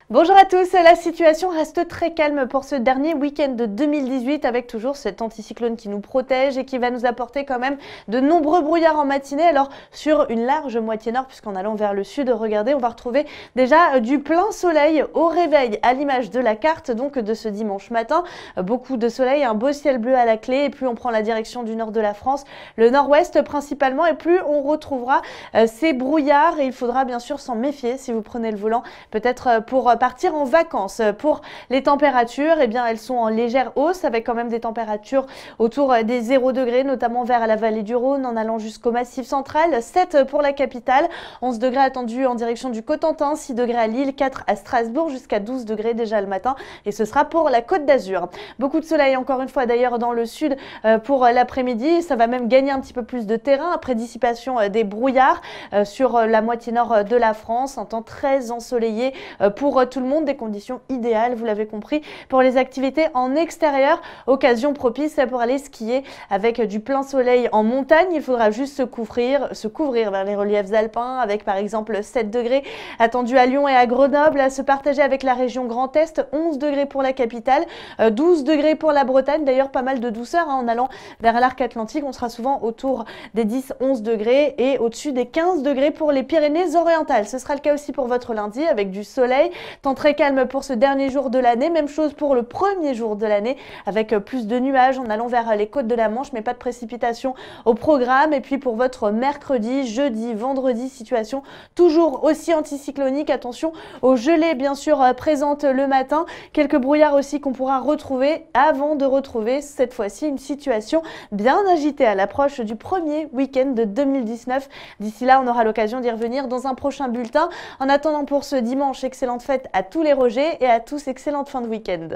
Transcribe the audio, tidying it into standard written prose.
Bonjour à tous, la situation reste très calme pour ce dernier week-end de 2018 avec toujours cet anticyclone qui nous protège et qui va nous apporter quand même de nombreux brouillards en matinée. Alors sur une large moitié nord, puisqu'en allant vers le sud, regardez, on va retrouver déjà du plein soleil au réveil à l'image de la carte donc de ce dimanche matin. Beaucoup de soleil, un beau ciel bleu à la clé et plus on prend la direction du nord de la France, le nord-ouest principalement et plus on retrouvera ces brouillards et il faudra bien sûr s'en méfier si vous prenez le volant, peut-être pour partir en vacances. Pour les températures, eh bien, elles sont en légère hausse avec quand même des températures autour des 0 degrés, notamment vers la vallée du Rhône en allant jusqu'au Massif central. 7 pour la capitale, 11 degrés attendus en direction du Cotentin, 6 degrés à Lille, 4 à Strasbourg, jusqu'à 12 degrés déjà le matin et ce sera pour la Côte d'Azur. Beaucoup de soleil encore une fois d'ailleurs dans le sud pour l'après-midi. Ça va même gagner un petit peu plus de terrain après dissipation des brouillards sur la moitié nord de la France. Un temps très ensoleillé pour tout le monde, des conditions idéales, vous l'avez compris, pour les activités en extérieur. Occasion propice pour aller skier avec du plein soleil en montagne. Il faudra juste se couvrir vers les reliefs alpins avec par exemple 7 degrés attendus à Lyon et à Grenoble, à se partager avec la région Grand Est, 11 degrés pour la capitale, 12 degrés pour la Bretagne. D'ailleurs, pas mal de douceur en allant vers l'arc atlantique. On sera souvent autour des 10-11 degrés et au-dessus des 15 degrés pour les Pyrénées-Orientales. Ce sera le cas aussi pour votre lundi avec du soleil. Temps très calme pour ce dernier jour de l'année. Même chose pour le premier jour de l'année avec plus de nuages en allant vers les côtes de la Manche, mais pas de précipitations au programme. Et puis pour votre mercredi, jeudi, vendredi, situation toujours aussi anticyclonique. Attention aux gelées bien sûr présentes le matin. Quelques brouillards aussi qu'on pourra retrouver avant de retrouver cette fois-ci une situation bien agitée à l'approche du premier week-end de 2019. D'ici là, on aura l'occasion d'y revenir dans un prochain bulletin. En attendant pour ce dimanche, excellente fête à tous les Rogers et à tous, excellente fin de week-end.